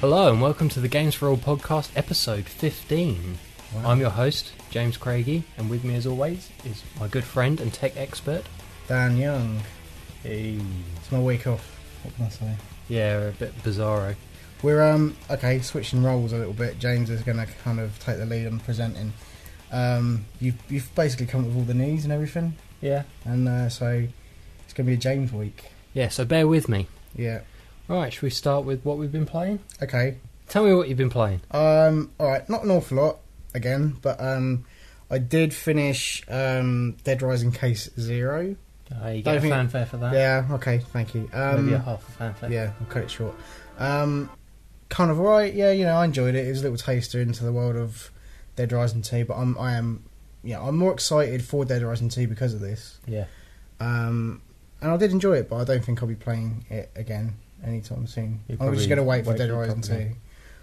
Hello and welcome to the Games4all podcast, episode 15. Wow. I'm your host, James Craigie, and with me as always is my good friend and tech expert, Dan Young. Hey. It's my week off, what can I say? Yeah, we're a bit bizarro. We're, switching roles a little bit. James is going to kind of take the lead on presenting. You've basically come up with all the news and everything. Yeah. And so it's going to be a James week. Yeah, so bear with me. Yeah. Alright, should we start with what we've been playing? Okay. Tell me what you've been playing. Alright, not an awful lot, again, but I did finish Dead Rising Case 0. You get a fanfare for that? Yeah, okay, thank you. Maybe a half a fanfare. Yeah, I'll cut it short. Kind of alright, yeah, I enjoyed it. It was a little taster into the world of Dead Rising 2, but I'm more excited for Dead Rising 2 because of this. Yeah. And I did enjoy it, but I don't think I'll be playing it again anytime soon. I'm just going to wait for Dead Rising 2.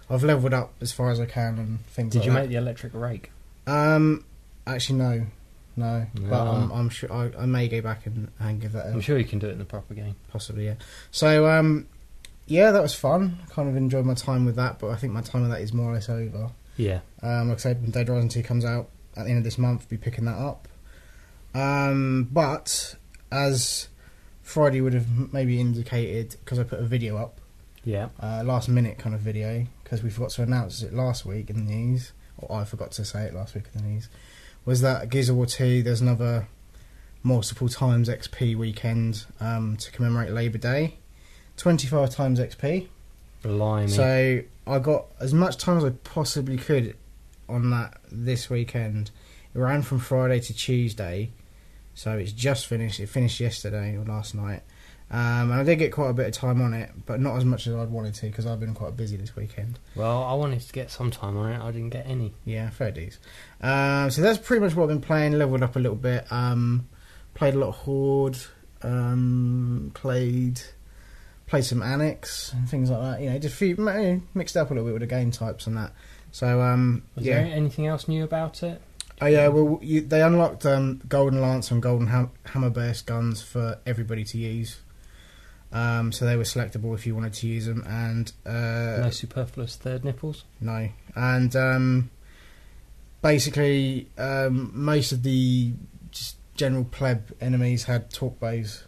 I've leveled up as far as I can and things like that. Did you make the electric rake? Actually, no. But I'm sure I may go back and give that a... I'm sure you can do it in the proper game. Possibly, yeah. So, yeah, that was fun. Kind of enjoyed my time with that, but I think my time with that is more or less over. Yeah. Like I said, when Dead Rising 2 comes out at the end of this month, I'll be picking that up. But, as Friday would have maybe indicated, because I put a video up, yeah, last minute kind of video, because we forgot to announce it last week in the news, or I forgot to say it last week in the news, was that Gears of War 2, there's another multiple times XP weekend to commemorate Labour Day. 25 times XP. Blimey. So I got as much time as I possibly could on that this weekend. It ran from Friday to Tuesday, so it's just finished. It finished yesterday or last night. And I did get quite a bit of time on it, but not as much as I'd wanted to because I've been quite busy this weekend. Well, I wanted to get some time on it. I didn't get any. Yeah, fair dues. So that's pretty much what I've been playing. Leveled up a little bit. Played a lot of Horde. Played some Annex and things like that. Just mixed up a little bit with the game types and that. So Was there anything else new about it? Oh yeah, well they unlocked Golden Lance and Golden Hammer Burst guns for everybody to use. So they were selectable if you wanted to use them, and no superfluous third nipples. No, and basically most of the just general pleb enemies had torque bows,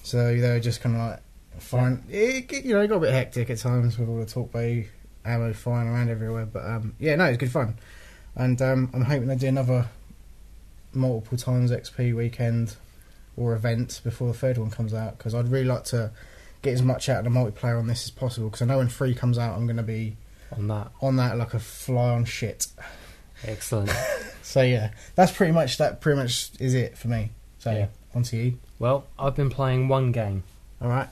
so they were just kind of like fine. It got a bit hectic at times with all the torque bow ammo flying around everywhere, but it was good fun, and I'm hoping they do another multiple times XP weekend or event before the third one comes out, because I'd really like to get as much out of the multiplayer on this as possible, because I know when 3 comes out I'm going to be on that like a fly on shit. Excellent. So yeah, that pretty much is it for me. So yeah, on to you. Well, I've been playing one game. Alright.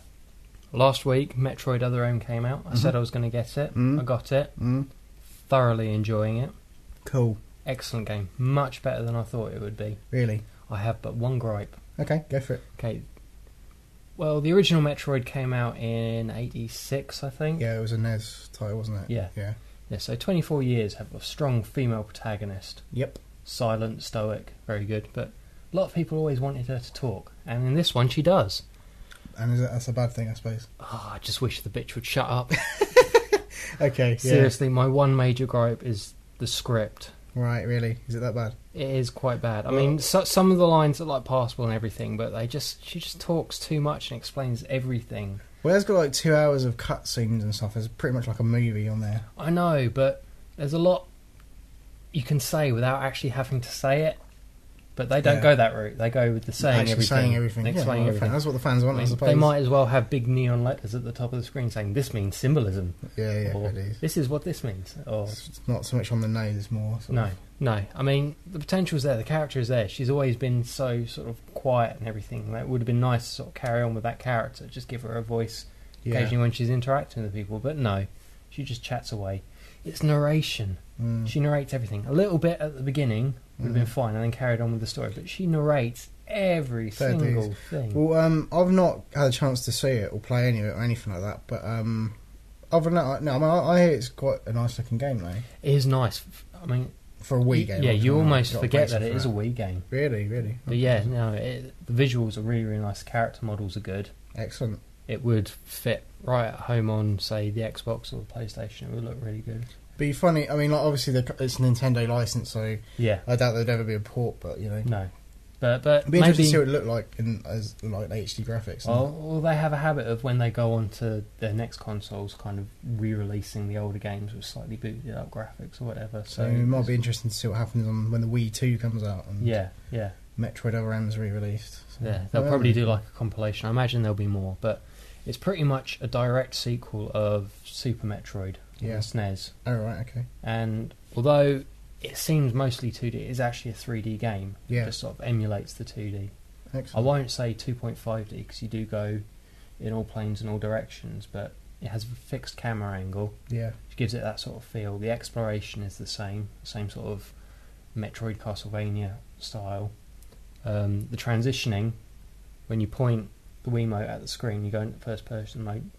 Last week Metroid Other M came out. I said I was going to get it. I got it. Thoroughly enjoying it. Cool. Excellent game. Much better than I thought it would be. Really? I have but one gripe. Okay, go for it. Okay. Well, the original Metroid came out in 86, I think. Yeah, it was a NES title, wasn't it? Yeah. Yeah, so 24 years, have a strong female protagonist. Yep. Silent, stoic, very good. But a lot of people always wanted her to talk. And in this one, she does. And that's a bad thing, I suppose. Oh, I just wish the bitch would shut up. Okay, Seriously, my one major gripe is the script. Right, really? Is it that bad? It is quite bad. I mean, some of the lines are like passable and everything, but she just talks too much and explains everything. Well, it's got like 2 hours of cutscenes and stuff. There's pretty much like a movie on there. I know, but there's a lot you can say without actually having to say it. But they don't go that route. They go with the saying everything. Explaining everything. That's what the fans want, I suppose. They might as well have big neon letters at the top of the screen saying, "This means symbolism." Yeah, or, it is. "This is what this means." Or it's not so much on the nose, more. No. I mean, the potential's there. The character is there. She's always been so sort of quiet and everything. It would have been nice to sort of carry on with that character. Just give her a voice occasionally when she's interacting with people. But no, she just chats away. It's narration. She narrates everything. A little bit at the beginning would have been fine, and then carried on with the story. But she narrates every single thing. Well, I've not had a chance to see it or play any of it or anything like that. But other than that, I hear it's quite a nice looking game, though. It is nice. I mean, for a Wii game. Yeah, you almost forget that it is a Wii game. Really? But yeah, no, the visuals are really, really nice. The character models are good. Excellent. it would fit right at home on, say, the Xbox or the PlayStation. It would look really good. Be funny. I mean, like, obviously it's a Nintendo license, so Yeah. I doubt there'd ever be a port. But No. But it'd be maybe, interesting to see what it looked like as like HD graphics. Well, they have a habit of when they go on to their next consoles, kind of re-releasing the older games with slightly booted up graphics or whatever. So it might be interesting to see what happens when the Wii 2 comes out. And yeah. Metroid Other M is re-released. So, Yeah, they'll probably do like a compilation. I imagine there'll be more, but it's pretty much a direct sequel of Super Metroid on the SNES. Oh, right, okay. And although it seems mostly 2D, it's actually a 3D game. Yeah. It just sort of emulates the 2D. Excellent. I won't say 2.5D because you do go in all planes and all directions, but it has a fixed camera angle, Yeah. which gives it that sort of feel. The exploration is the same sort of Metroid Castlevania style. The transitioning, when you point the Wiimote at the screen, you go into first person mode,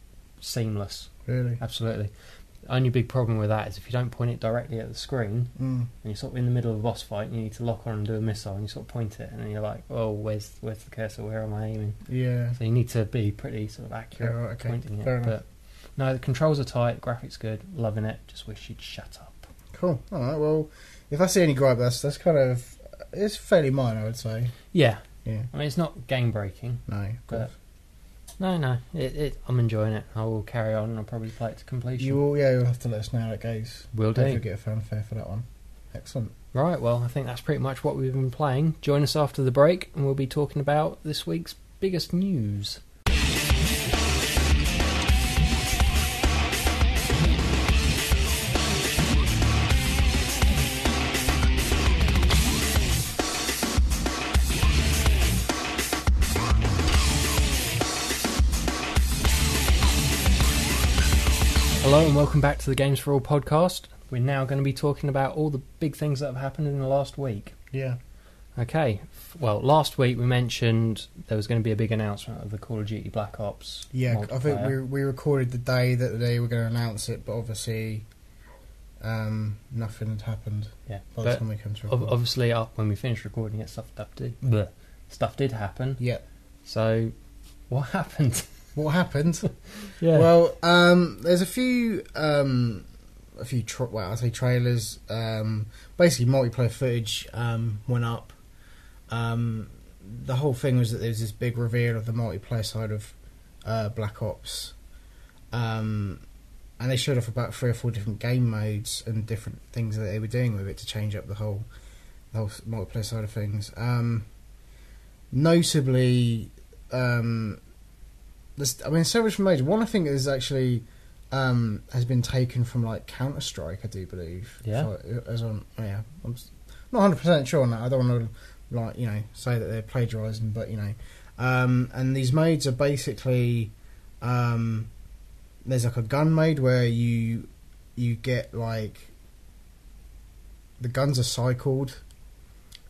seamless. Really? Absolutely. The only big problem with that is if you don't point it directly at the screen, Mm. and you're sort of in the middle of a boss fight, and you need to lock on and do a missile, and you sort of point it, and then you're like, oh, where's the cursor? Where am I aiming? Yeah. So you need to be pretty sort of accurate Yeah, right, okay. pointing it. Fair enough. But no, the controls are tight, graphics good, loving it. Just wish you'd shut up. Cool. All right. Well, if I see any gripe, that's kind of it's fairly minor, I would say. Yeah. Yeah. I mean, it's not game breaking. No. Of course. But no, I'm enjoying it. I will carry on and I'll probably play it to completion. You will. Yeah. You'll have to let us know how it goes. Will do. Hopefully get a fanfare for that one. Excellent. Right. Well, I think that's pretty much what we've been playing. Join us after the break, and we'll be talking about this week's biggest news. Hello and welcome back to the Games4all podcast. We're now going to be talking about all the big things that have happened in the last week. Yeah. Okay, well, last week we mentioned there was going to be a big announcement of the Call of Duty Black Ops. Yeah, I think multiplayer. we recorded the day that they were going to announce it, but obviously nothing had happened Yeah, by the but time we come to record. obviously when we finished recording it, stuff did happen. Yeah. So, what happened? What happened? Yeah. Well, there's a few I say trailers. Basically, multiplayer footage went up. The whole thing was that there was this big reveal of the multiplayer side of Black Ops, and they showed off about 3 or 4 different game modes and different things that they were doing with it to change up the whole multiplayer side of things. Notably, several different modes. One I think is actually has been taken from like Counter-Strike, I do believe. Yeah. I'm not 100% sure on that. I don't want to say that they're plagiarising, but and these modes are basically there's like a gun mode where you get like the guns are cycled.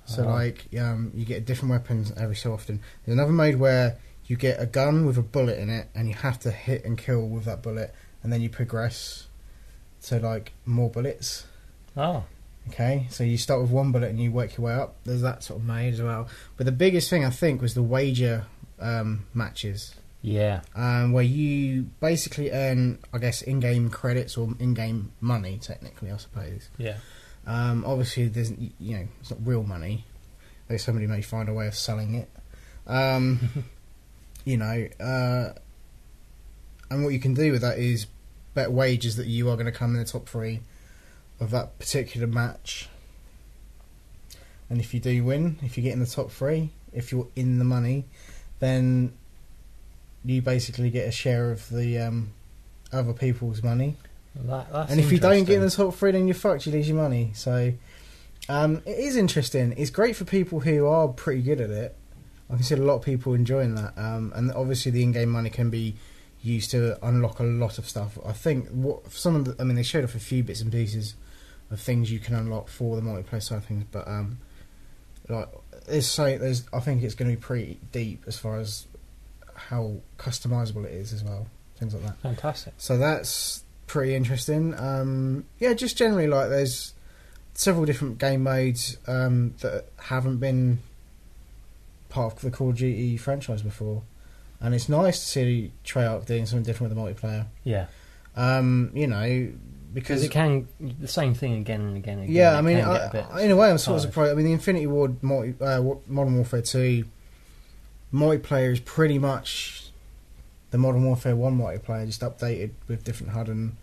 So you get different weapons every so often. There's another mode where you get a gun with a bullet in it, and you have to hit and kill with that bullet, and then you progress to like more bullets. Oh. Okay, so you start with 1 bullet and you work your way up. There's that sort of mode as well. But the biggest thing I think was the wager matches. Yeah. Where you basically earn, I guess, in-game credits or in-game money, technically, I suppose. Yeah. Obviously, there's it's not real money. Though somebody may find a way of selling it. And what you can do with that is bet wages that you are going to come in the top 3 of that particular match. And if you do win, if you get in the top 3, if you're in the money, then you basically get a share of the other people's money. That's and if you don't get in the top 3, then you're fucked, you lose your money. So it is interesting. It's great for people who are pretty good at it. I can see a lot of people enjoying that. And obviously the in-game money can be used to unlock a lot of stuff. I think they showed off a few bits and pieces of things you can unlock for the multiplayer side of things, but I think it's going to be pretty deep as far as how customizable it is as well, things like that. Fantastic. So that's pretty interesting. Just generally, like, there's several different game modes that haven't been part of the Call of Duty franchise before. and it's nice to see Treyarch doing something different with the multiplayer. Yeah. You know, because it can the same thing again and again and again. Yeah, I mean, in a way, I'm sort of tired. surprised. I mean, the Infinity Ward Modern Warfare 2 multiplayer is pretty much the Modern Warfare 1 multiplayer, just updated with different HUD and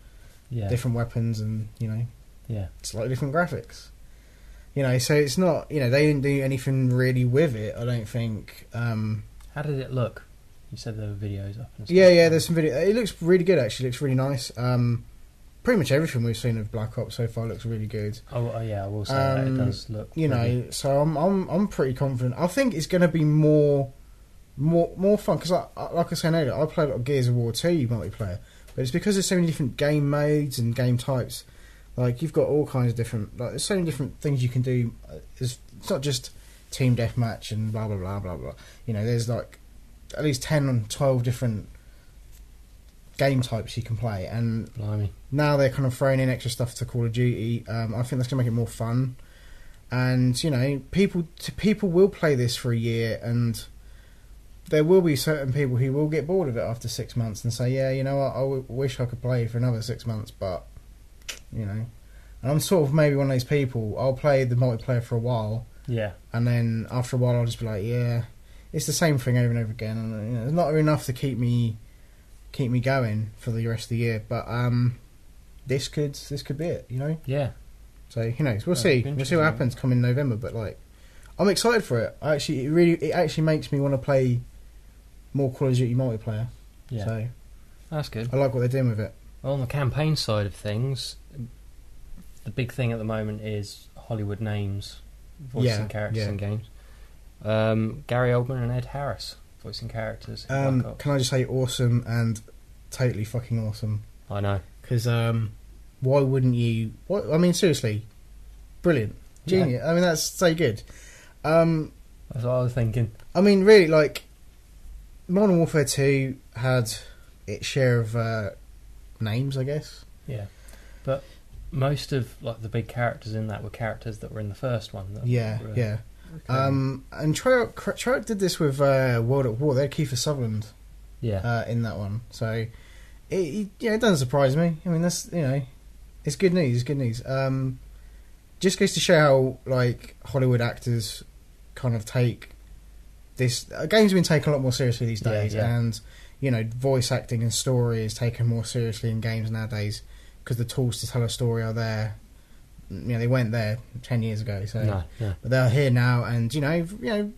different weapons, and you know, slightly different graphics. You know, so it's not, you know, they didn't do anything really with it, I don't think. How did it look? You said there were videos up and stuff. Yeah, there's some video. It looks really good, actually. It looks really nice. Pretty much everything we've seen of Black Ops so far looks really good. Oh yeah, I will say that it does look. You know, so I'm pretty confident. I think it's going to be more fun because, like I was saying earlier, I played a lot of Gears of War 2 multiplayer, but it's because there's so many different game modes and game types. Like, you've got all kinds of different, like, there's so many different things you can do. It's not just team deathmatch and blah blah blah blah blah. You know, there's like at least 10 and 12 different game types you can play, and Blimey. Now they're kind of throwing in extra stuff to Call of Duty. I think that's going to make it more fun, and you know, people will play this for a year, and there will be certain people who will get bored of it after 6 months and say, yeah, you know what, wish I could play for another 6 months, but you know, and I'm sort of maybe one of those people. I'll play the multiplayer for a while, and then after a while I'll just be like, yeah, it's the same thing over and over again, and you know, it's not enough to keep me going for the rest of the year. But this could be it, you know. Yeah. So who knows? We'll see. We'll see what happens come in November. But like, I'm excited for it. It actually makes me want to play more Call of Duty multiplayer. Yeah. So that's good. I like what they're doing with it. Well, on the campaign side of things, the big thing at the moment is Hollywood names voicing characters in games. Gary Oldman and Ed Harris voicing characters. Can I just say awesome and totally fucking awesome? I know. Because why wouldn't you? I mean, seriously, brilliant, genius. Yeah. I mean, that's so good. That's what I was thinking. I mean, really, like, Modern Warfare 2 had its share of names, I guess. Yeah, but most of like the big characters in that were characters that were in the first one. Yeah. And Treyarch did this with World at War. They had Kiefer Sutherland. In that one, so it doesn't surprise me. I mean, that's, you know, it's good news. It's good news. Just goes to show how, like, Hollywood actors kind of take this. Games have been taken a lot more seriously these days, and you know, voice acting and story is taken more seriously in games nowadays because the tools to tell a story are there. You know, they weren't there 10 years ago, so but they're here now, and you know,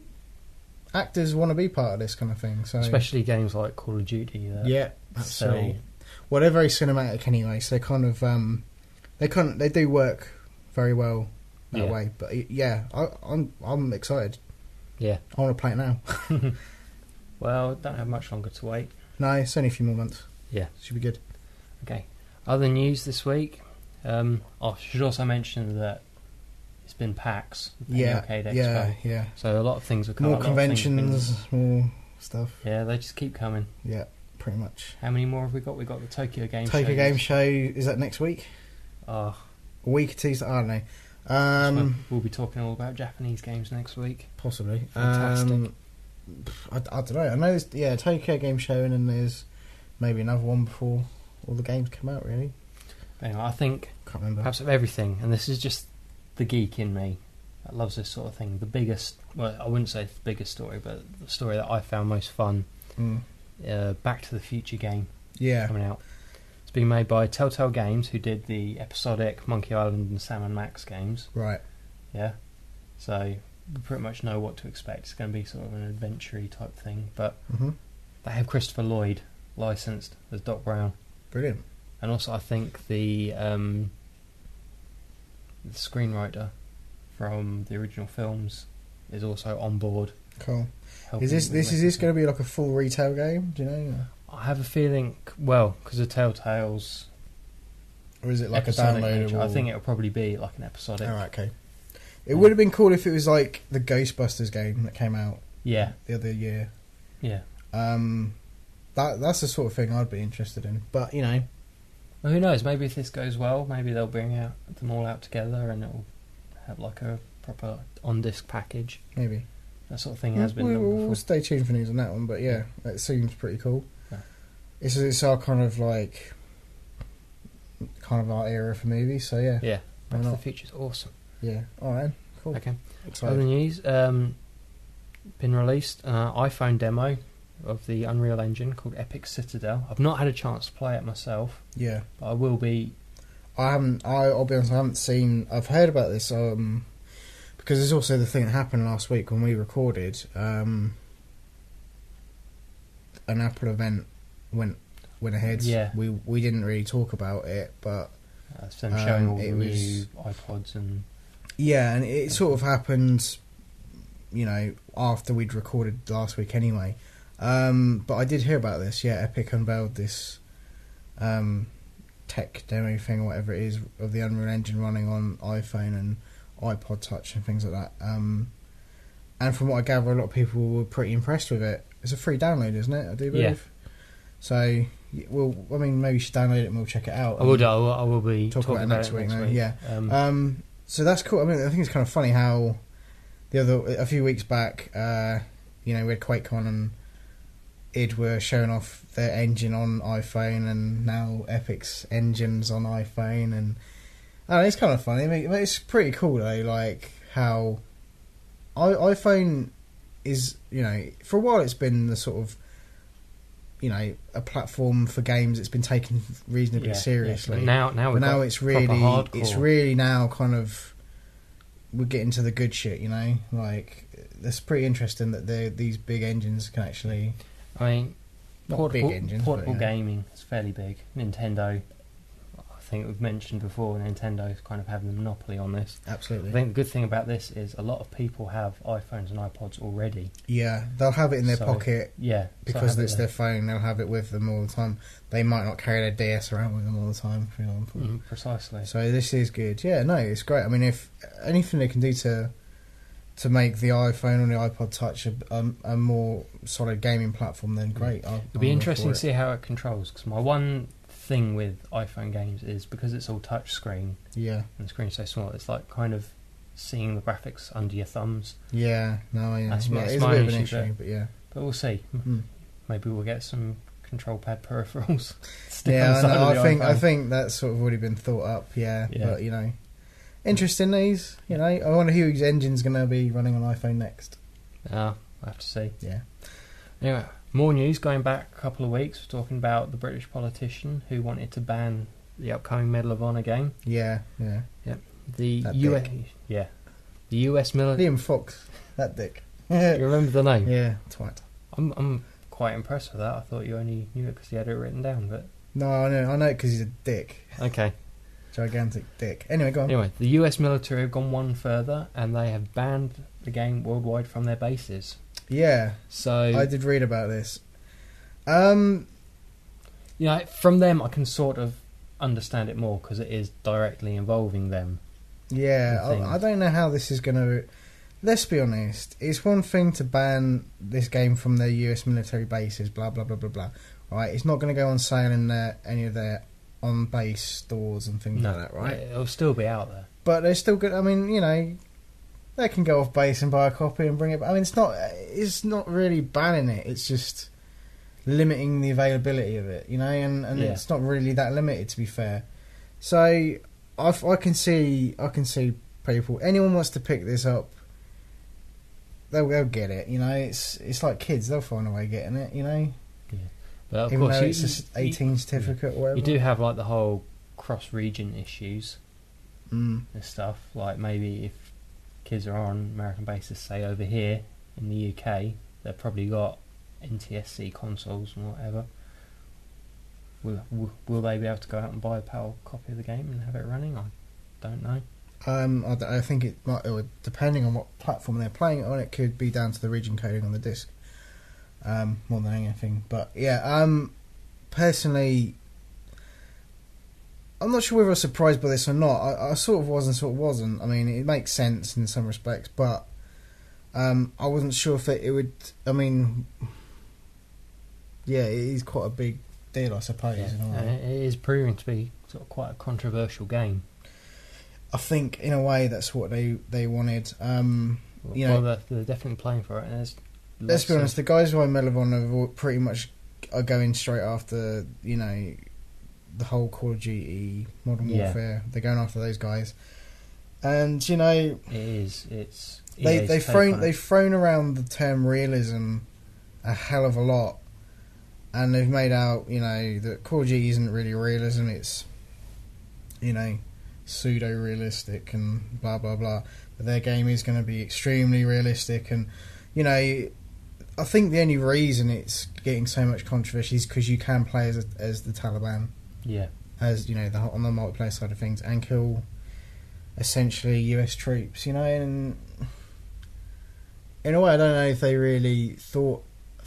actors want to be part of this kind of thing. So especially games like Call of Duty. Absolutely. Well, they're very cinematic anyway, so they kind of they do work very well that way. But I'm excited. Yeah, I want to play it now. Well, don't have much longer to wait. No, it's only a few more months. Yeah, should be good. Okay. Other news this week. I should also mention that it's been PAX. Arcade Expo. Yeah. So a lot of things have come. More conventions, more stuff. Yeah, they just keep coming. Yeah, pretty much. How many more have we got? We've got the Tokyo Game Show. Tokyo Game Show, is that next week? A week or two? I don't know. We'll be talking all about Japanese games next week. Possibly. Fantastic. I don't know. I know there's Tokyo Game Show, and then there's maybe another one before all the games come out, really. Anyway, I think can't remember. Perhaps of everything, and this is just the geek in me that loves this sort of thing. The biggest, well, I wouldn't say the biggest story, but the story that I found most fun, Back to the Future game coming out. It's being made by Telltale Games, who did the episodic Monkey Island and Sam and Max games. Right. Yeah. So we pretty much know what to expect. It's going to be sort of an adventure-y type thing, but they have Christopher Lloyd licensed as Doc Brown. Brilliant. And also, I think the screenwriter from the original films is also on board. Cool. Is this going to be like a full retail game? Do you know? I have a feeling, well, because of Telltale's. Or is it like a downloadable? Nature, I think it'll probably be like an episodic. Alright, okay. It would have been cool if it was like the Ghostbusters game that came out. Yeah. The other year. Yeah. That's the sort of thing I'd be interested in. But you know. Well, who knows? Maybe if this goes well, maybe they'll bring them all out together, and it'll have like a proper on-disc package. Maybe. that sort of thing has been done before. We'll stay tuned for news on that one, but yeah, it seems pretty cool. Yeah. It's our kind of our era for movies, so yeah. Yeah, Back to the Future's awesome. Yeah, alright, cool. Okay. Excited. Other news, been released iPhone demo of the Unreal Engine called Epic Citadel. I've not had a chance to play it myself. Yeah. But I will be. I'll be honest, I haven't seen. I've heard about this. Because there's also the thing that happened last week when we recorded. An Apple event went ahead. Yeah. We didn't really talk about it, but them showing all the new iPods and. Yeah, and it sort of happened, after we'd recorded last week anyway. But I did hear about this. Yeah, Epic unveiled this tech demo thing or whatever it is of the Unreal Engine running on iPhone and iPod Touch and things like that. And from what I gather, a lot of people were pretty impressed with it. It's a free download, isn't it? I do believe. Yeah. So, maybe you should download it and we'll check it out. I will be talking about it next week. Yeah. So that's cool. I think it's kind of funny how a few weeks back, we had QuakeCon and id were showing off their engine on iPhone, and now Epic's engine's on iPhone, and it's kind of funny. It's pretty cool though, like how iPhone is, for a while it's been the sort of, a platform for games. It's been taken reasonably seriously. Yeah. But now it's really now kind of we're getting to the good shit. Like that's pretty interesting that these big engines can actually. Portable gaming is fairly big. Nintendo, I think we've mentioned before, Nintendo's kind of having the monopoly on this. Absolutely. I think the good thing about this is a lot of people have iPhones and iPods already. Yeah, they'll have it in their pocket. Yeah, because it's their phone. They'll have it with them all the time. They might not carry their DS around with them all the time, for example. Precisely. So this is good. Yeah, no, it's great. If anything they can do to make the iPhone and the iPod Touch a more solid gaming platform, then great. It'll be interesting to see how it controls, because my one thing with iPhone games is because it's all touch screen. Yeah. And the screen's so small, it's like kind of seeing the graphics under your thumbs. Yeah, no, yeah. That's it's a bit of an issue, but yeah. But we'll see. Maybe we'll get some control pad peripherals. I think that's sort of already been thought up, yeah. But, interesting these, I wonder whose engine's going to be running on iPhone next. We'll have to see. Yeah. Anyway, more news going back a couple of weeks. We're talking about the British politician who wanted to ban the upcoming Medal of Honor game. Yeah. Yep. The US military. Liam Fox, that dick. You remember the name? Yeah, twat. I'm quite impressed with that. I thought you only knew it because you had it written down, but no, I know it because he's a dick. Okay. Gigantic dick. Anyway, go on. Anyway, the US military have gone one further and they have banned the game worldwide from their bases. Yeah. So I did read about this. From them I can sort of understand it more because it is directly involving them. Yeah, I don't know how this is going to. Let's be honest. It's one thing to ban this game from their US military bases, blah blah blah blah blah. Right? It's not going to go on sale in any of their on base stores and things like that, right? It'll still be out there. But they're still good. They can go off base and buy a copy and bring it back. It's not really banning it. It's just limiting the availability of it, and it's not really that limited, to be fair. So I can see people. Anyone wants to pick this up, they'll get it. It's like kids; they'll find a way of getting it. Yeah. But of even course, it's just 18 certificate or whatever. You do have like the whole cross-region issues and stuff. Like maybe if kids are on American bases, say over here in the UK, they've probably got NTSC consoles and whatever. Will they be able to go out and buy a PAL copy of the game and have it running? I don't know. I think it might, depending on what platform they're playing it on, it could be down to the region coding on the disc. More than anything, but yeah. Personally, I'm not sure whether I was surprised by this or not. I sort of was and sort of wasn't. It makes sense in some respects, but I wasn't sure if it would. Yeah, it is quite a big deal, I suppose. Yeah. It is proving to be sort of quite a controversial game. I think, in a way, that's what they wanted. you know, they're definitely playing for it. And let's be honest, the guys who I Medal on are pretty much are going straight after, you know, the whole Call of Duty, Modern Warfare. They're going after those guys, and you know, they've thrown around the term realism a hell of a lot, and they've made out, you know, that Call of Duty isn't really realism. It's, you know, pseudo-realistic and blah blah blah. But their game is going to be extremely realistic, and you know, I think the only reason it's getting so much controversy is because you can play as the Taliban, as you know, on the multiplayer side of things, and kill essentially US troops. You know, and in a way, I don't know if they really thought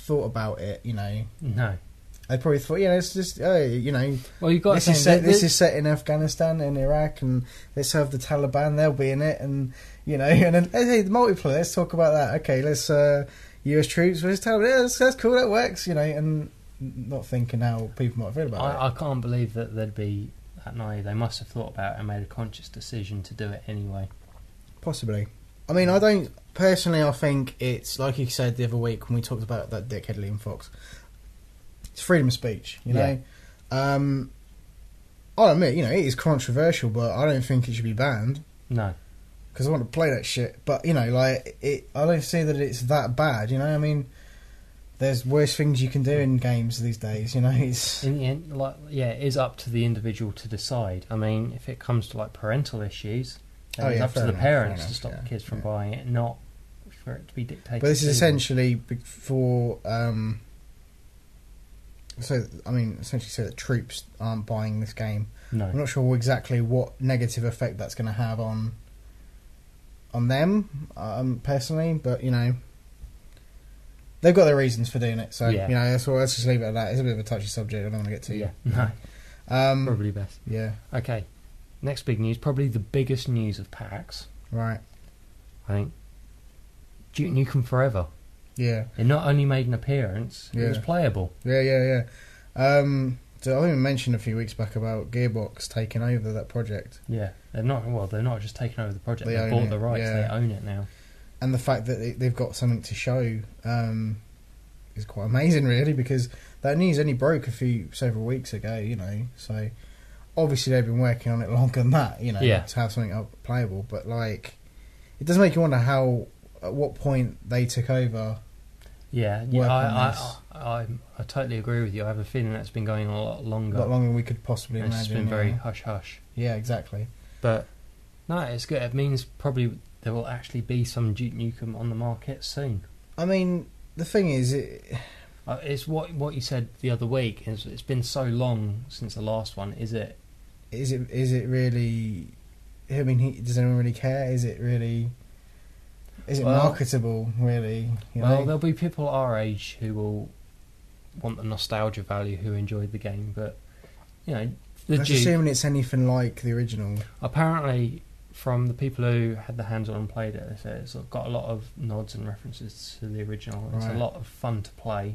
about it. You know, no. They probably thought, yeah, it's just, you know, well, you've got this is set in Afghanistan and Iraq, and let's have the Taliban, they'll be in it, and you know, and then hey, the multiplayer, let's talk about that. Okay, let's US troops versus Taliban. Yeah, that's cool, that works, you know, and not thinking how people might feel about it. I can't believe that they'd be that naive. They must have thought about it and made a conscious decision to do it anyway. Possibly. I mean, I don't personally. I think it's like you said the other week when we talked about that dickhead Liam Fox. It's freedom of speech, you know. I'll admit, you know, it is controversial, but I don't think it should be banned. No, because I want to play that shit. But you know, like I don't see that it's that bad. You know, I mean, there's worse things you can do in games these days. You know, it's in the end, like, it is up to the individual to decide. I mean, if it comes to like parental issues, then it's up to the parents to stop the kids from buying it, not for it to be dictated. But this is essentially for. So, I mean, essentially so that troops aren't buying this game. No. I'm not sure exactly what negative effect that's going to have on them, personally, but, you know, they've got their reasons for doing it, so, you know, let's just leave it at that. It's a bit of a touchy subject, I don't want to get too... Yeah, no. Probably best. Yeah. Okay, next big news, probably the biggest news of PAX. Right. I think Duke Nukem Forever. Yeah. It not only made an appearance, it was playable. Yeah. So I think we mentioned a few weeks back about Gearbox taking over that project. Yeah. They're not just taking over the project, they bought the rights, they own it now. And the fact that they've got something to show is quite amazing, really, because that news only broke several weeks ago, you know, so obviously they've been working on it longer than that, you know, to have something up playable, but like, it does make you wonder at what point they took over. Yeah, I totally agree with you. I have a feeling that's been going on a lot longer. A lot longer than we could possibly imagine. It's been very hush-hush. Yeah, exactly. But, no, it's good. It means probably there will actually be some Duke Nukem on the market soon. I mean, the thing is... it's what you said the other week. It's been so long since the last one. Is it really... I mean, does anyone really care? Is it really... Is it marketable, really? You know? There'll be people our age who will want the nostalgia value, who enjoyed the game, but, you know... assuming it's anything like the original. Apparently, from the people who had their hands on and played it, they said it's got a lot of nods and references to the original. It's a lot of fun to play,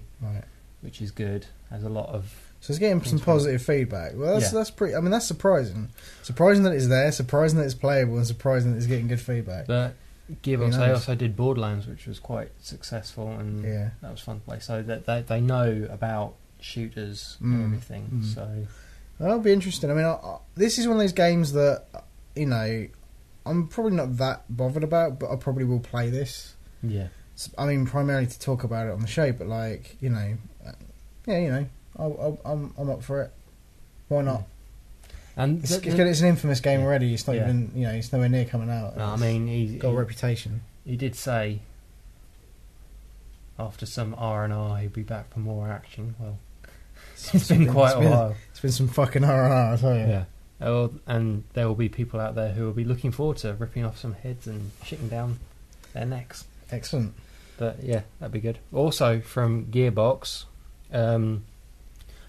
which is good. Has a lot of... So it's getting some positive feedback. Well, that's pretty... I mean, that's surprising. Surprising that it's there, surprising that it's playable, and surprising that it's getting good feedback. But... Gearbox, they also did Borderlands, which was quite successful, and that was fun to play. So that they know about shooters and everything. So that'll be interesting. I mean, this is one of those games that, you know, I'm probably not that bothered about, but I probably will play this. Yeah. I mean, primarily to talk about it on the show, but like, you know, you know, I'm up for it. Why not? Yeah. And it's an infamous game already. It's not even, you know, it's nowhere near coming out. No, I mean, he's got a reputation. He did say after some R&R he'd be back for more action. Well, it's been quite a while. It's been some fucking R&R, I tell you. Yeah. And there will be people out there who will be looking forward to ripping off some heads and shitting down their necks. Excellent. But yeah, that'd be good. Also from Gearbox,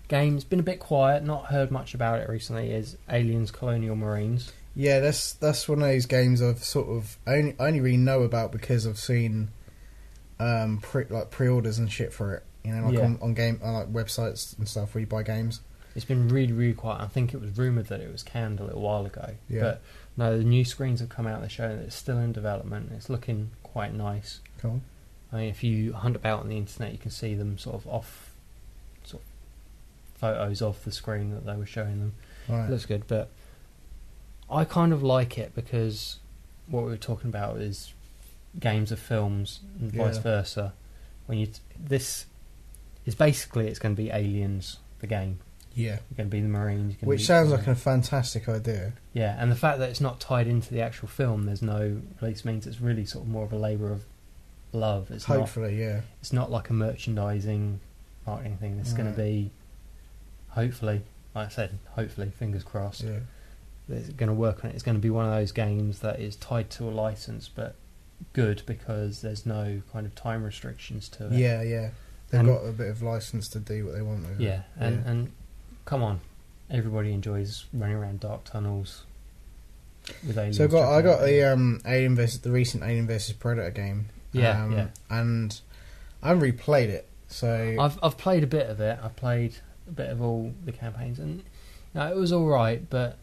game's been a bit quiet, not heard much about it recently, is Aliens Colonial Marines. Yeah, that's one of those games I've sort of only really know about because I've seen pre-orders and shit for it. You know, like on game like websites and stuff where you buy games. It's been really, really quiet. I think it was rumoured that it was canned a little while ago. Yeah. But no, the new screens have come out. They're showing that it's still in development. It's looking quite nice. Cool. I mean, if you hunt about on the internet, you can see them sort of photos off the screen that they were showing them. Right. It looks good, but I kind of like it because what we were talking about is games of films and vice versa. When this is basically, it's going to be Aliens, the game. Yeah. You're going to be the Marines. Which sounds like a fantastic idea. Yeah, and the fact that it's not tied into the actual film, there's no release, means it's really sort of more of a labour of love. It's hopefully, It's not like a merchandising, marketing thing. It's going to be, hopefully, like I said, hopefully, fingers crossed. Yeah. It's going to work on it. It's going to be one of those games that is tied to a license, but good because there's no kind of time restrictions to it. Yeah, yeah. They've got a bit of license to do what they want with it. And come on, everybody enjoys running around dark tunnels with aliens. So I got the recent Alien vs Predator game. And I haven't replayed it. So I've played a bit of it. I played a bit of all the campaigns, and it was all right, but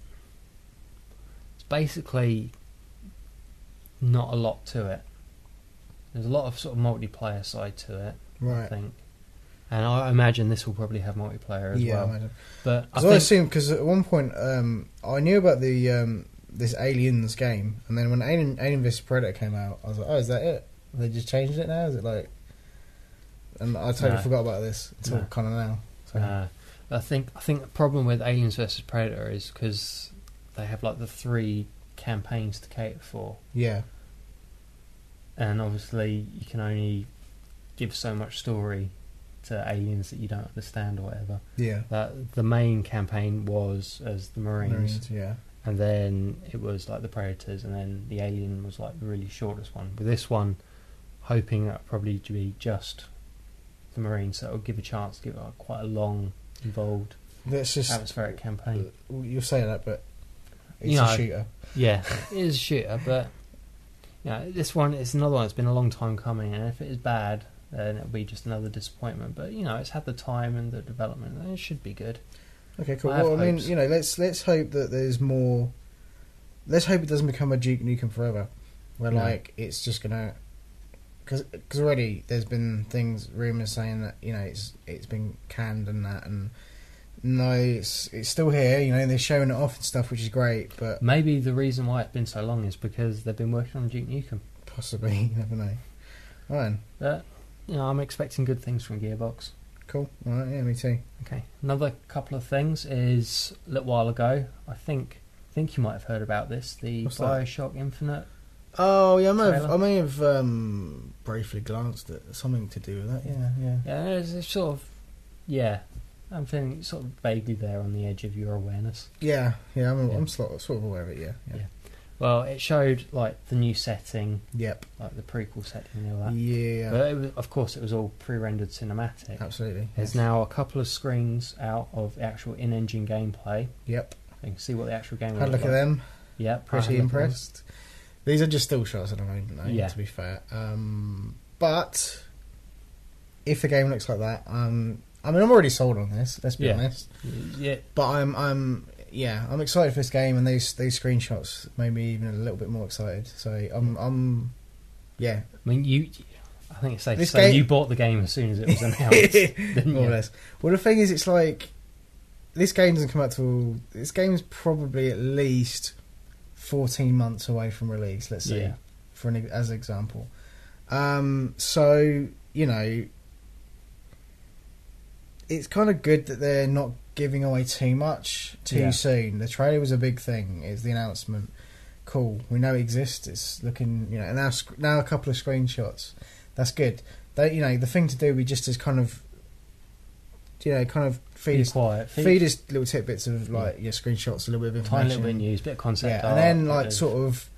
it's basically not a lot to it. There's a lot of sort of multiplayer side to it, right? I think, and I imagine this will probably have multiplayer as well. Imagine. But I assume because at one point I knew about the this Aliens game, and then when Alien vs Predator came out, I was like, oh, is that it? They just changed it now? Is it like? And I totally forgot about this until kind of now. So. I think the problem with Aliens vs Predator is because they have like the 3 campaigns to cater for. Yeah. And obviously you can only give so much story to aliens that you don't understand or whatever. Yeah. The main campaign was as the Marines. Yeah. And then it was like the Predators, and then the Alien was like the really shortest one. With this one, hoping that probably to be just the Marines, so it would give a chance to give it quite a long, involved, atmospheric campaign. You're saying that, but it's a shooter. Yeah, it is a shooter, but this one is another one that's been a long time coming, and if it is bad, then it'll be just another disappointment. But it's had the time and the development, and it should be good. Okay, cool. Well, I mean, let's hope that there's more. Let's hope it doesn't become a Duke Nukem Forever, where like it's just gonna. Because already there's been rumours saying that it's been canned and that, and no, it's still here. They're showing it off and stuff, which is great. But maybe the reason why it's been so long is because they've been working on Duke Nukem. Possibly, you never know. Right. But I'm expecting good things from Gearbox. Cool. All right, yeah, me too. Okay. Another couple of things is a little while ago. I think you might have heard about this. The What's BioShock Infinite. Oh yeah, I may have briefly glanced at something to do with that. Yeah. It's sort of I'm feeling sort of vaguely there on the edge of your awareness. I'm sort of aware of it. Yeah. Well, it showed like the new setting. Yep. Like the prequel setting and all that. Yeah. But of course, it was all pre-rendered cinematic. Absolutely. There's now a couple of screens out of the actual in-engine gameplay. Yep. You can see what the actual game. Had a look at them. Yep. Pretty impressed. These are just still shots at the moment, though, to be fair. But if the game looks like that, I'm already sold on this. Let's be honest. Yeah. But I'm excited for this game, and these screenshots made me even a little bit more excited. So I'm. I mean, I think it's safe to say you bought the game as soon as it was announced, didn't more or less. Well, the thing is, it's like this game doesn't come out till. This game's probably at least 14 months away from release, let's say, as an example. So, it's kind of good that they're not giving away too much too soon. The trailer was a big thing. It's the announcement. Cool. We know it exists. It's looking, and now a couple of screenshots. That's good. The thing to do would be just as kind of feed us little tidbits of screenshots, a little bit of information, tiny little bit of news, bit of concept art, and then sort of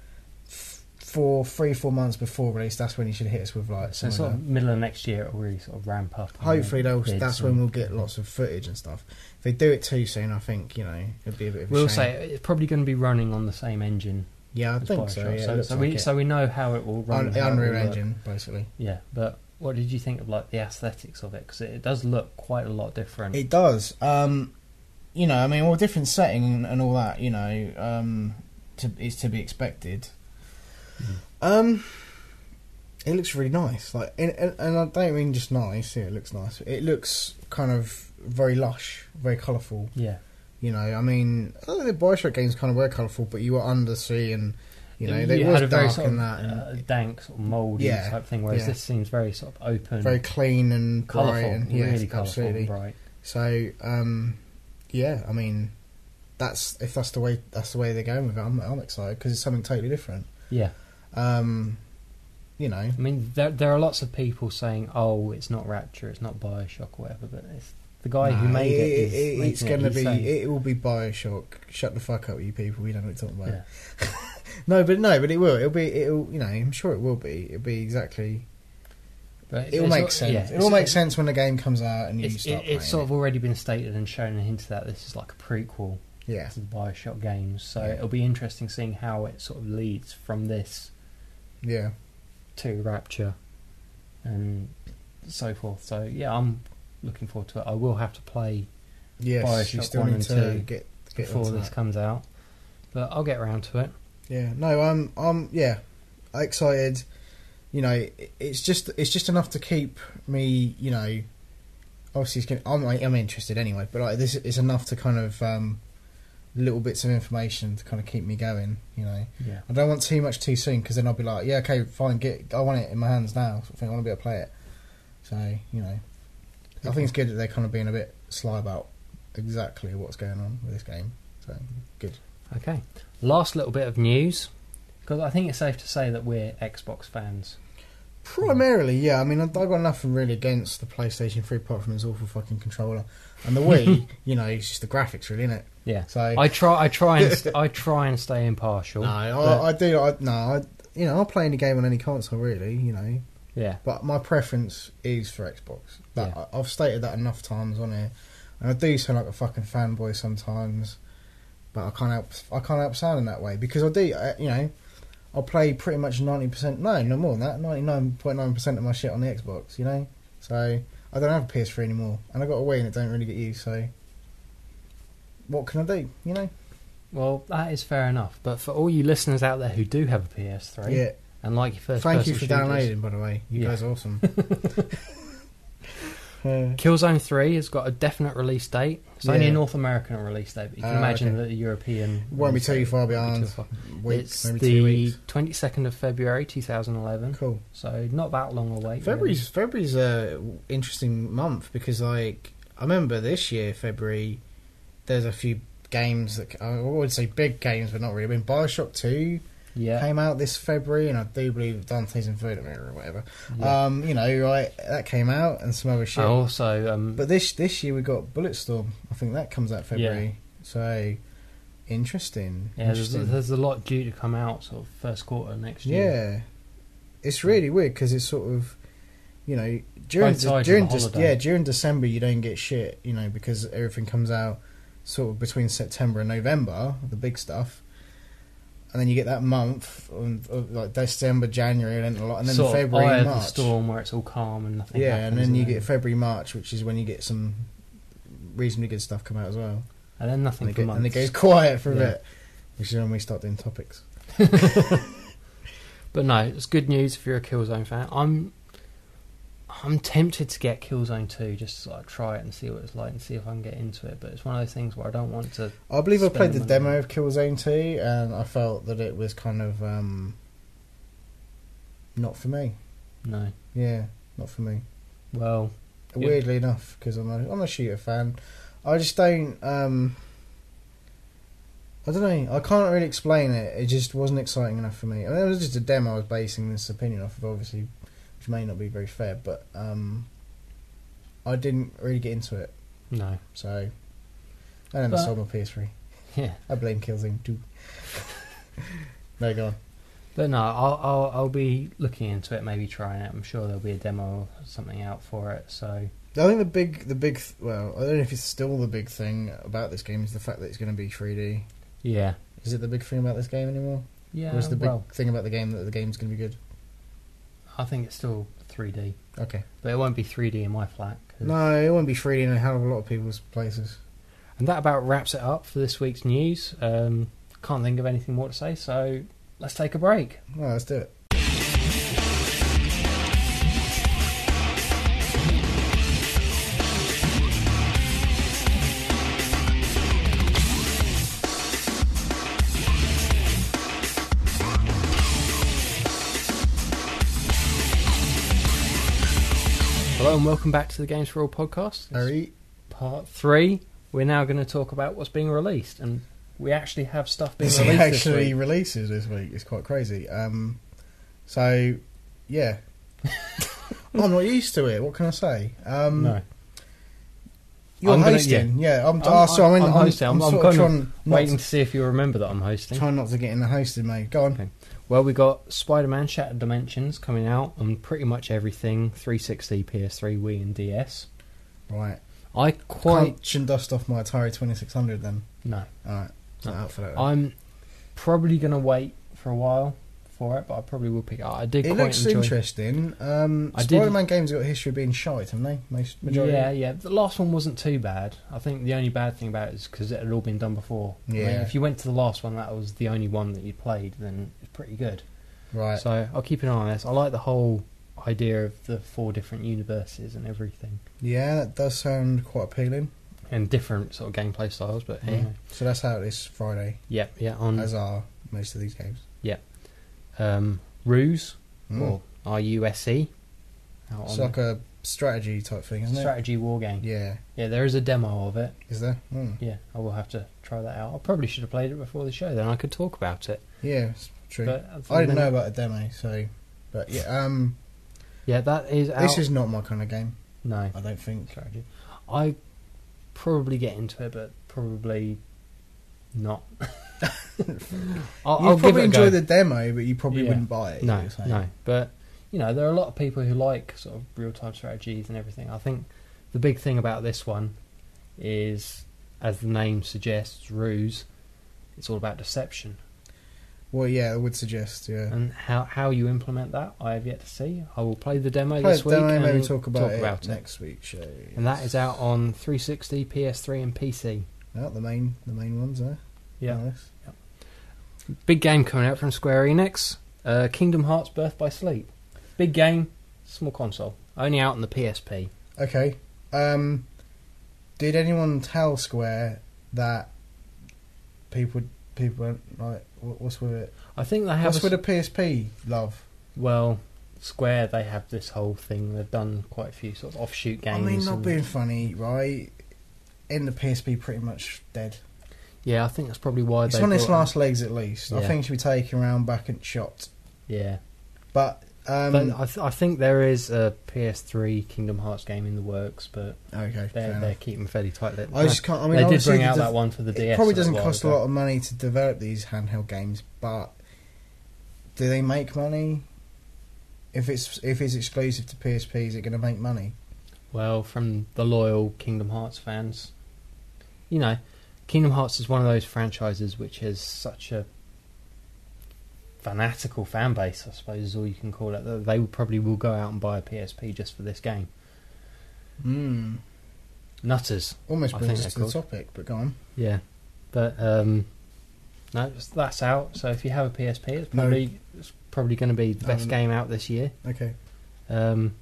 3-4 months before release, that's when you should hit us with so sort of middle of next year it'll really sort of ramp up. Hopefully that's when we'll get lots of footage and stuff. If they do it too soon, I think it'd be a bit of a shame. Say it's probably going to be running on the same engine. Yeah, I think so. Yeah, so we know how it will run. The Unreal Engine, basically. Yeah, but what did you think of like the aesthetics of it? Because it does look quite a lot different. It does. All different setting and all that. Is to be expected. It looks really nice. Like, and I don't mean just nice. Yeah, it looks nice. It looks kind of very lush, very colourful. Yeah. You know, I mean, I think the Bioshock games kind of were colourful, but you were undersea and, you know, they was had a very dark sort and of, that. And dank, sort of mouldy type thing, whereas this seems very sort of open. Very clean and colourful. bright. And, really colourful absolutely. and bright. So, yeah, I mean, that's the way they're going with it. I'm excited because it's something totally different. Yeah. You know, I mean, there are lots of people saying, "Oh, it's not Rapture, it's not Bioshock, or whatever." But it's the guy who made it will be Bioshock. Shut the fuck up, you people. We don't know what you're talking about. Yeah. but it will. It'll. You know, I'm sure it will be. It'll be exactly. But it'll make sense. Yeah, it'll make sense when the game comes out and you start playing. It's sort of already been stated and shown and hinted that this is like a prequel. Yeah. To the Bioshock games, so it'll be interesting seeing how it sort of leads from this. Yeah. To Rapture and so forth. So yeah, I'm looking forward to it. I will have to play Bioshock 1 and 2 get before this comes out, but I'll get around to it. Yeah, no, I'm excited. You know, it's just enough to keep me. You know, obviously I'm interested anyway, but like this is enough to kind of little bits of information to kind of keep me going, you know. Yeah. I don't want too much too soon because then I'll be like, yeah, okay, fine, I want it in my hands now. Sort of thing. I want to be able to play it. So, you know, I think it's good that they're kind of being a bit sly about exactly what's going on with this game. So, good. Okay. Last little bit of news, because I think it's safe to say that we're Xbox fans. Primarily, yeah. I mean, I've got nothing really against the PlayStation 3 apart from its awful fucking controller. And the Wii, you know, it's just the graphics, really, isn't it? Yeah. So I try and stay impartial. No, I do. I'll play any game on any console, really. You know. Yeah. But my preference is for Xbox. I've stated that enough times on here, and I do sound like a fucking fanboy sometimes. But I can't help sounding that way because I do. You know, I'll play pretty much 90%. No more than that. 99.9% of my shit on the Xbox. You know, so. I don't have a PS3 anymore, and I got a Wii and it don't really get used, so what can I do, you know? Well, that is fair enough, but for all you listeners out there who do have a PS3, and like your first thank you for downloading, by the way. You guys are awesome. Killzone 3 has got a definite release date. It's only a North American release date, but you can imagine that the European... Won't be too far behind. It's the 22nd of February 2011. Cool. So not that long a wait. February's a interesting month because, like, I remember this year, February, there's a few games that... I would say big games, but not really. I mean, Bioshock 2... came out this February, and I do believe Dante's Inferno or whatever. Yeah. You know, right? That came out, and some other shit. Also, but this year we got Bulletstorm. I think that comes out February. Yeah. So interesting. Yeah, there's a lot due to come out sort of first quarter next year. Yeah, it's really weird because it's sort of, you know, during December you don't get shit, you know, because everything comes out sort of between September and November, the big stuff. And then you get that month of like December, January, and then February, March. The storm where it's all calm and nothing. Yeah, and then you get February, March, which is when you get some reasonably good stuff come out as well. And then nothing for months. And it goes quiet for a bit, which is when we start doing topics. But no, it's good news if you're a Killzone fan. I'm tempted to get Killzone 2 just to like try it and see what it's like and see if I can get into it. But it's one of those things where I don't want to. I believe I played the demo of Killzone 2 and I felt that it was kind of not for me. No. Yeah, not for me. Well, weirdly enough, because I'm a shooter fan. I just don't. I don't know. I can't really explain it. It just wasn't exciting enough for me. I mean, it was just a demo I was basing this opinion off of, obviously. Which may not be very fair, but I didn't really get into it. No. So, I never sold my PS3. Yeah. I blame Killzone 2. No, go on. But no, I'll be looking into it, maybe trying it. I'm sure there'll be a demo or something out for it. So I think the big well, I don't know if it's still the big thing about this game is the fact that it's going to be 3D. Yeah. Is it the big thing about this game anymore? Yeah. Or is the big thing about the game that the game's going to be good? I think it's still 3D. Okay. But it won't be 3D in my flat. No, it won't be 3D in a hell of a lot of people's places. And that about wraps it up for this week's news. Can't think of anything more to say, so let's take a break. Well, let's do it. Hello and welcome back to the Games4all podcast. Harry. Part 3. We're now going to talk about what's being released, and we actually have stuff being This released actually this week. releases this week. It's quite crazy. So, yeah. I'm not used to it. What can I say? No. You're I'm gonna- hosting. I'm hosting. I'm sort of kind trying of waiting to see if you remember that I'm hosting. trying not to get in the hosting, mate. Go on. Okay. Well, we got Spider-Man Shattered Dimensions coming out on pretty much everything, 360, PS3, Wii and DS. Right. I Shouldn't dust off my Atari 2600 then. No. Alright. Not out for that. I'm probably going to wait for a while for it, but I probably will pick it up. I did It quite looks enjoy interesting. Spider-Man games have got a history of being shite, haven't they? Majority. Yeah. The last one wasn't too bad. I think the only bad thing about it is because it had all been done before. Yeah. I mean, if you went to the last one, that was the only one that you played, then it's pretty good. Right. So I'll keep an eye on this. I like the whole idea of the 4 different universes and everything. Yeah, that does sound quite appealing. And different sort of gameplay styles, but anyway. So that's out this Friday, Yeah, on as are most of these games. Ruse, Mm. or RUSE. Out It's on like a strategy type thing, isn't strategy war game. it? Yeah. Yeah, there is a demo of it. Is there? Mm. Yeah, I will have to try that out. I probably should have played it before the show, then I could talk about it. Yeah, it's true. But I didn't know about a demo, so... But yeah, yeah, that is out. this is not my kind of game, No, I don't think. strategy. I probably get into it, but probably not. I'll You'd give probably it a enjoy go. the demo, but you probably Yeah. wouldn't buy it. is No, what you're saying. no. But, there are a lot of people who like sort of real-time strategies and everything. I think the big thing about this one is, as the name suggests, Ruse, it's all about deception. Well, yeah, I would suggest, yeah. And how you implement that, I have yet to see. I will play the demo Play this the week demo, and maybe talk about it it. next week's show. And that is out on 360, PS3 and PC. Oh, the main ones there. Yeah. Nice. Big game coming out from Square Enix. Kingdom Hearts Birth by Sleep. Big game, small console. Only out on the PSP. Okay. Did anyone tell Square that people like what's with it? I think they have... What's with the PSP, love? Well, Square, they have this whole thing. They've done quite a few sort of offshoot games. I mean, not and- being funny, right? In the PSP, pretty much dead. Yeah, I think that's probably why It's they on its brought last legs, at least. I Yeah. think it should be taken around back and shot. Yeah. But But I think there is a PS3 Kingdom Hearts game in the works, but okay, fair they're enough. keeping fairly tight-lipped. I just can't. I mean, they did obviously bring out the- that one for the DS. It probably doesn't while cost a ago. lot of money to develop these handheld games, but do they make money? If it's exclusive to PSP, is it going to make money? Well, from the loyal Kingdom Hearts fans, Kingdom Hearts is one of those franchises which has such a fanatical fan base, I suppose is all you can call it, that they probably will go out and buy a PSP just for this game. Nutters. Almost I brings think us to they're the topic, but go on. Yeah. But, no, that's out, so if you have a PSP, it's probably going to be the best game out this year. Okay. On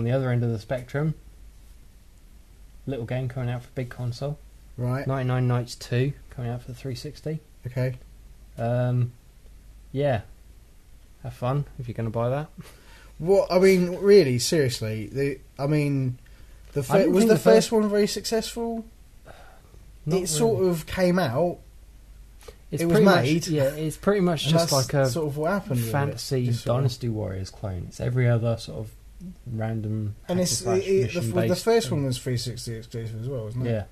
the other end of the spectrum, little game coming out for big console. Right. 99 Nights 2 coming out for the 360. Okay. Yeah. Have fun if you're going to buy that. What I mean, really, seriously, was the first one very successful? Not Sort really. of came out. It's it was pretty made. Much, yeah, it's pretty much and just that's like a sort of what happened. with it. fantasy Just sort of- Dynasty Warriors clone. It's every other sort of random. And hack it's slash the mission-based first thing. one was 360 exclusive as well, wasn't it? Yeah.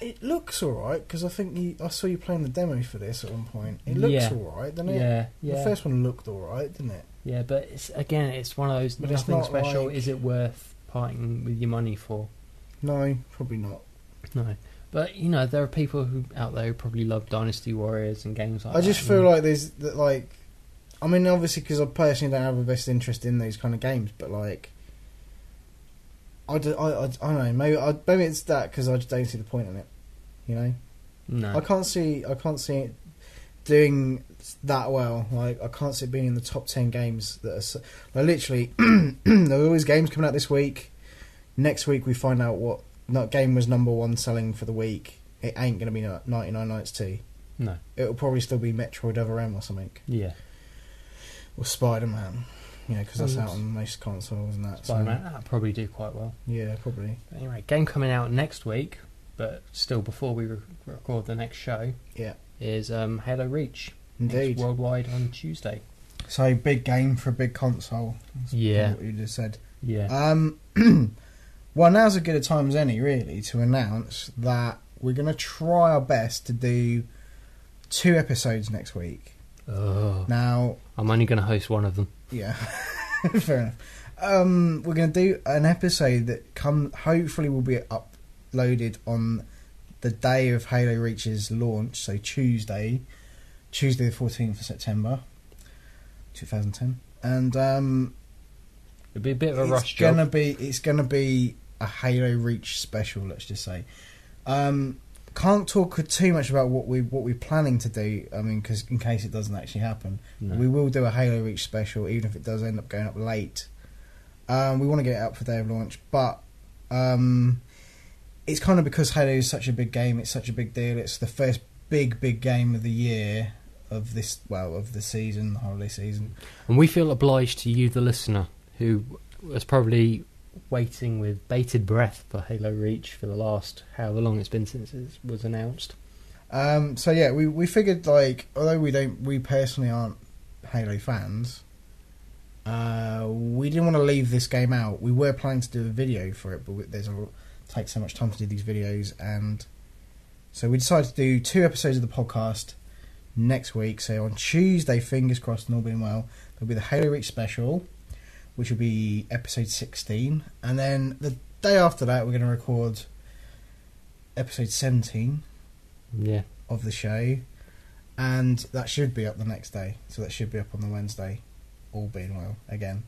It looks alright because I think I saw you playing the demo for this at one point. It looks Yeah. alright, doesn't it? Yeah. The first one looked alright, didn't it? Yeah, but it's one of those But it's nothing not special. like- Is it worth parting with your money for? No, probably not. No. But there are people out there who probably love Dynasty Warriors and games like I that. just feel like there's that, like, I mean, obviously because I personally don't have a vested interest in these kind of games, but like, I don't know. Maybe it's that because I just don't see the point in it. No. I can't see it doing that well. Like, I can't see it being in the top 10 games that are like literally. There are always games coming out this week. Next week we find out what game was number 1 selling for the week. It ain't going to be 99 Nights 2. No. It'll probably still be Metroid Other M or something. Yeah. Or Spider-Man. Yeah, because that's out on most consoles and that. So that'll probably do quite well. Yeah, probably. But anyway, game coming out next week, but still before we record the next show. Yeah. Is Halo Reach. Indeed. It's worldwide on Tuesday. So big game for a big console. That's what you just said. Yeah. Well, now's as good a time as any, really, to announce that we're going to try our best to do 2 episodes next week. Oh. Now, I'm only going to host one of them. Yeah, fair enough. We're going to do an episode that hopefully will be uploaded on the day of Halo Reach's launch, so Tuesday the 14th of September 2010. And it'll be a bit of a rush job. It's going to be a Halo Reach special, let's just say. Can't talk too much about what we're planning to do. I mean, because in case it doesn't actually happen, we will do a Halo Reach special, even if it does end up going up late. We want to get it up for day of launch, but it's kind of because Halo is such a big game. It's such a big deal. It's the first big game of the year of the season, the holiday season, and we feel obliged to you, the listener, who was probably waiting with bated breath for Halo Reach for the last however long it's been since it was announced. So yeah, we figured, like, although we personally aren't Halo fans, we didn't want to leave this game out. We were planning to do a video for it, but takes so much time to do these videos, and so we decided to do 2 episodes of the podcast next week. So on Tuesday, fingers crossed and all being well, there'll be the Halo Reach special, which will be episode 16, and then the day after that we're going to record episode 17 of the show, and that should be up the next day, so that should be up on the Wednesday, all being well again.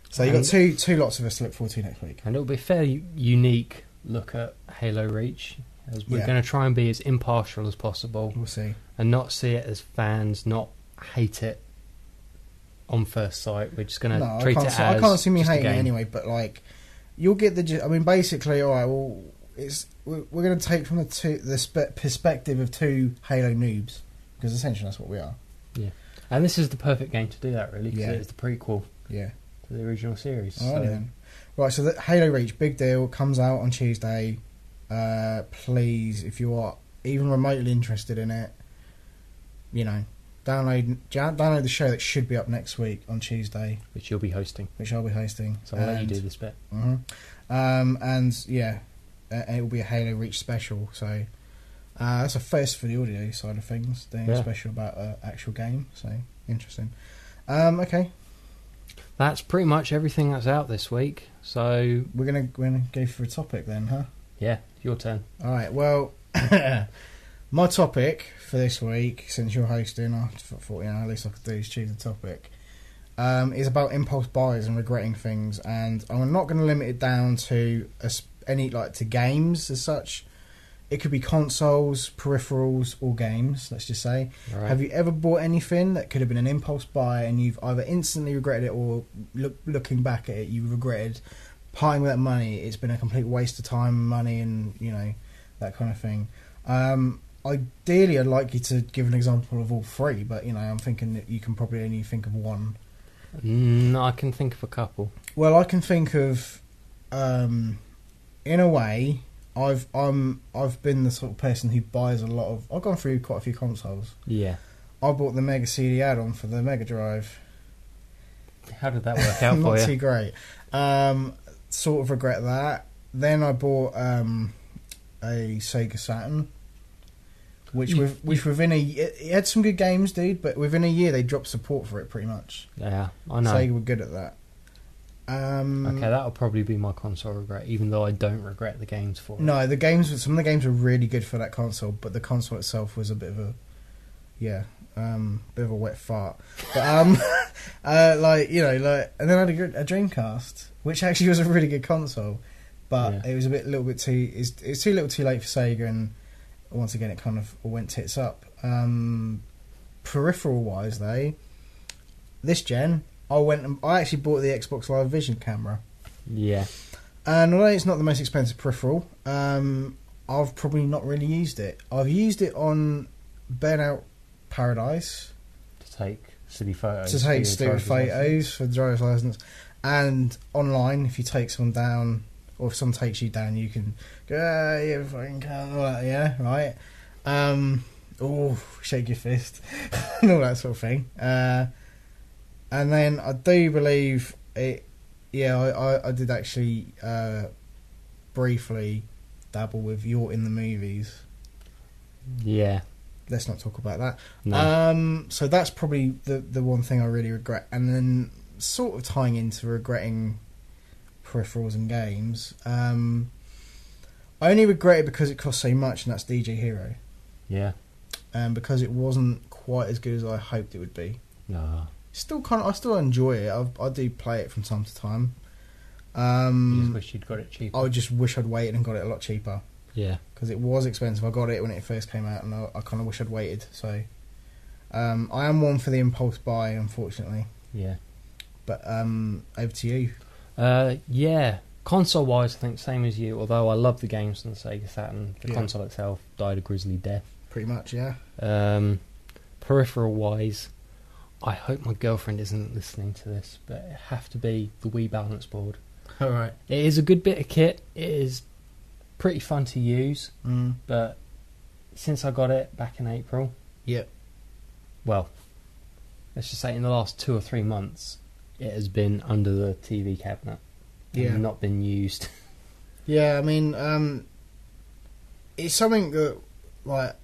So you've got two lots of us to look forward to next week, and it'll be a fairly unique look at Halo Reach, as we're going to try and be as impartial as possible. We'll see, and not see it as fans, not hate it on first sight. We're just going to treat it as I can't see me hating it anyway, but like, you'll get the. I mean, basically, all right. Well, we're going to take from the perspective of 2 Halo noobs, because essentially that's what we are. Yeah, and this is the perfect game to do that, really, because it is the prequel. Yeah. To the original series. Right, so the Halo Reach, big deal, comes out on Tuesday. Please, if you are even remotely interested in it, download the show that should be up next week on Tuesday, which you'll be hosting. Which I'll be hosting. So I'll let you do this bit. And yeah, it will be a Halo Reach special. So that's a first for the audio side of things. Doing a special about an actual game. So interesting. Okay. That's pretty much everything that's out this week. So we're gonna go for a topic then, huh? Yeah, your turn. All right. Well, my topic for this week, since you're hosting, I thought at least I could do is choose a topic. Is about impulse buys and regretting things, and I'm not going to limit it down to to games as such. It could be consoles, peripherals, or games, let's just say. Right. Have you ever bought anything that could have been an impulse buy and you've either instantly regretted it, or looking back at it, you regretted parting with that money? It's been a complete waste of time, money, and that kind of thing. Ideally, I'd like you to give an example of all 3, but I'm thinking that you can probably only think of one. No, I can think of a couple. Well, I can think of, in a way, I've been the sort of person who buys a lot of. I've gone through quite a few consoles. Yeah. I bought the Mega CD add-on for the Mega Drive. How did that work out for you? Not too great. Sort of regret that. Then I bought a Sega Saturn, which within it had some good games, dude. But within a year, they dropped support for it pretty much. Yeah, I know. Sega were good at that. Okay, that'll probably be my console regret, even though I don't regret the games for it. No, some of the games were really good for that console, but the console itself was a bit of a bit of a wet fart. But and then I had a Dreamcast, which actually was a really good console, but it was it's too little, too late for Sega, and once again it kind of all went tits up. Peripheral wise, though, this gen, I actually bought the Xbox Live Vision camera. Yeah. And although it's not the most expensive peripheral, I've probably not really used it. I've used it on Burnout Paradise. To take silly photos. To take stupid photos for the driver's license. And online, if you take someone down, or if someone takes you down, you can go, you fucking can't, all that, yeah, right? Shake your fist, and all that sort of thing. And then I do believe it, I did actually briefly dabble with You're in the Movies. Yeah. Let's not talk about that. No. So that's probably the one thing I really regret. And then sort of tying into regretting peripherals and games, I only regret it because it cost so much, and that's DJ Hero. Yeah. Because it wasn't quite as good as I hoped it would be. No. I still enjoy it. I do play it from time to time. You just wish you'd got it cheaper. I just wish I'd waited and got it a lot cheaper. Yeah. Because it was expensive. I got it when it first came out, and I kind of wish I'd waited. So I am one for the impulse buy, unfortunately. Yeah. But over to you. Yeah. Console-wise, I think same as you. Although I love the games on the Sega Saturn, the console itself died a grisly death. Pretty much, yeah. Peripheral-wise, I hope my girlfriend isn't listening to this, but it have to be the Wii Balance Board. All right. It is a good bit of kit. It is pretty fun to use, but since I got it back in April, well, let's just say in the last 2 or 3 months, it has been under the TV cabinet and not been used. Yeah, I mean, it's something that, like,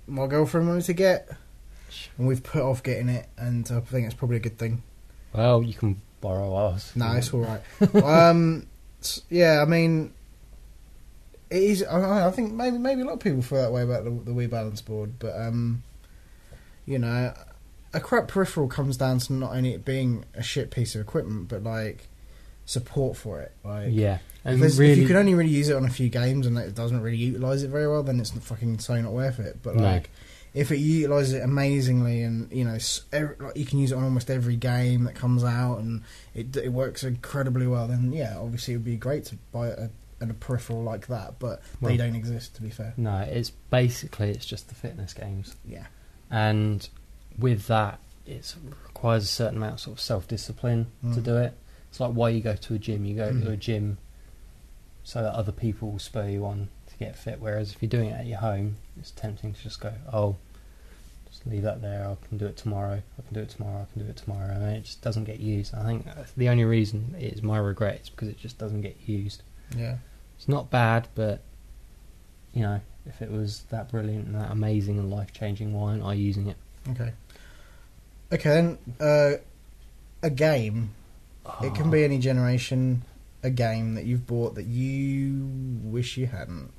my girlfriend wanted to get, and we've put off getting it, and I think it's probably a good thing. Well, you can borrow ours. No, it's all right. Yeah, I mean, it is. I think maybe a lot of people feel that way about the Wii Balance Board, but you know, a crap peripheral comes down to not only it being a shit piece of equipment, but like support for it. Like, yeah, and if you can only really use it on a few games and it doesn't really utilise it very well, then it's fucking so not worth it. But like, if it utilises it amazingly, and you know, like you can use it on almost every game that comes out, and it works incredibly well, then yeah, obviously it would be great to buy a peripheral like that. But they don't exist, to be fair. No, it's just the fitness games. Yeah, and with that, it requires a certain amount of sort of self-discipline to do it. It's like why you go to a gym. You go to a gym so that other people will spur you on to get fit. Whereas if you're doing it at your home, it's tempting to just go, just leave that there. I can do it tomorrow. I can do it tomorrow. I can do it tomorrow. And it just doesn't get used. I think the only reason it is my regret is because it just doesn't get used. Yeah, it's not bad, but you know, if it was that brilliant and that amazing and life-changing, why aren't I using it? Okay then, a game. It can be any generation. A game that you've bought that you wish you hadn't.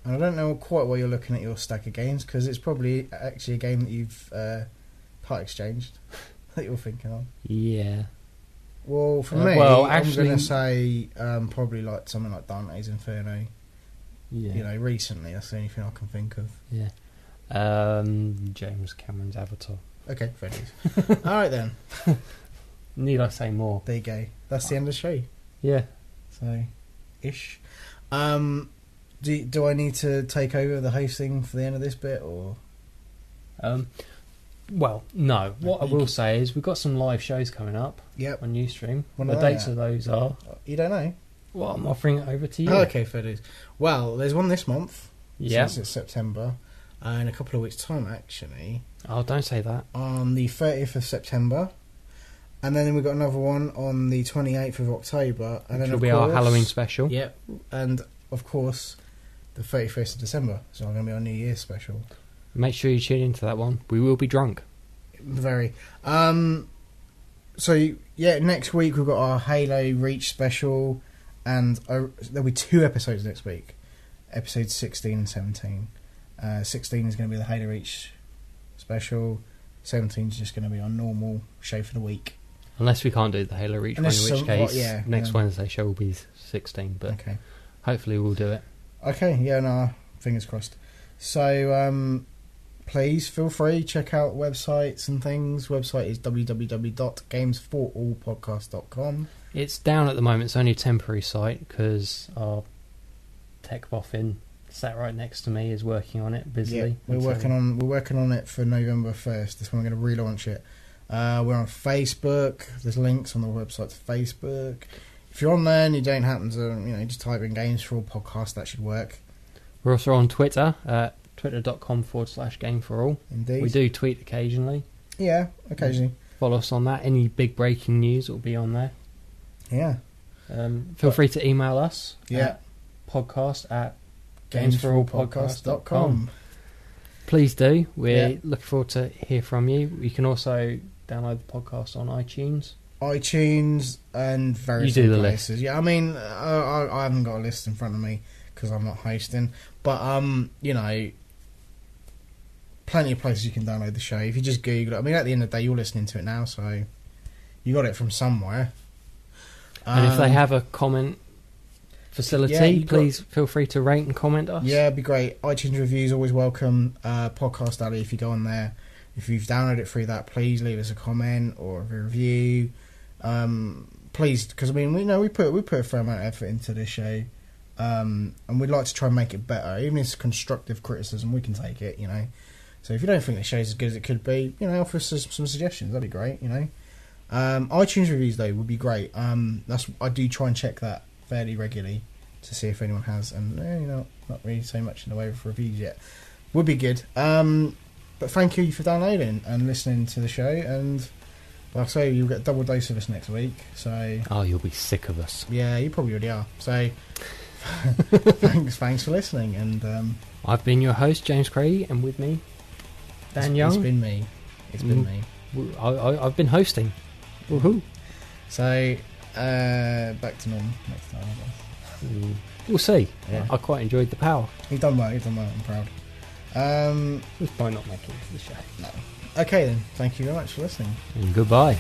And I don't know quite why you're looking at your stack of games, because it's probably actually a game that you've part exchanged that you're thinking of. Yeah. Well, for me, I'm going to say probably like something like Dante's Inferno. Yeah. You know, recently, that's the only thing I can think of. Yeah. James Cameron's Avatar. Okay, fair dues. All right then. Need I say more? There you go. That's the end of the show. Yeah. So, ish. Do I need to take over the hosting for the end of this bit, or? Well, no. What I will say is we've got some live shows coming up. Yep. On Ustream. The dates of those are. You don't know. Well, I'm offering it over to you. Oh, okay, fair dues. Well, there's one this month. Yeah. Since it's September. In a couple of weeks' time, actually. Oh, don't say that. On the 30th of September. And then we've got another one on the 28th of October. And Which then will be our Halloween special. Yep. And, of course, the 31st of December. So I'm going to be our New Year's special. Make sure you tune into that one. We will be drunk. Very. So, yeah, next week we've got our Halo Reach special. And there'll be 2 episodes next week. Episodes 16 and 17. 16 is going to be the Halo Reach special. 17 is just going to be our normal show for the week. Unless we can't do the Halo Reach one, in which case next Wednesday show will be 16. But hopefully we'll do it. Okay, yeah, no, fingers crossed. So please feel free, check out websites and things. Website is www.games4allpodcast.com. It's down at the moment. It's only a temporary site because our tech boffin sat right next to me, is working on it busily. Yeah, we're working on it for November 1st. That's when we're going to relaunch it. We're on Facebook. There's links on the website to Facebook. If you're on there and you don't happen to, just type in Games4all podcast. That should work. We're also on Twitter at twitter.com/Game4all. Indeed. We do tweet occasionally. Yeah, occasionally. Follow us on that. Any big breaking news will be on there. Yeah. Feel free to email us. Yeah. podcast@games4allpodcast.com. Please do. We're looking forward to hear from you. You can also download the podcast on iTunes and various you do other the places. list. Yeah, I mean, I haven't got a list in front of me because I'm not hosting. But plenty of places you can download the show. If you just Google it, I mean, at the end of the day, you're listening to it now, so you got it from somewhere. And if they have a comment facility, please feel free to rate and comment us. Yeah, it'd be great. iTunes reviews always welcome. Podcast Alley, if you go on there, if you've downloaded it through that, please leave us a comment or a review. Please, because I mean, we put a fair amount of effort into this show, and we'd like to try and make it better. Even if it's constructive criticism, we can take it. So if you don't think the show's as good as it could be, offer us some suggestions. That'd be great. iTunes reviews though would be great. I do try and check that fairly regularly to see if anyone has, and not really so much in the way of reviews yet. Would be good. But thank you for downloading and listening to the show, and like I say, you'll get a double dose of us next week. So you'll be sick of us. Yeah, you probably already are. So thanks for listening, and I've been your host, James Craig, and with me, Dan Young. It's been me. I've been hosting. Woohoo! So back to normal next time, I guess. We'll see. Yeah. I quite enjoyed the power. You've done well. I'm proud. Just by not making it to the show. No. Okay then. Thank you very much for listening. And goodbye.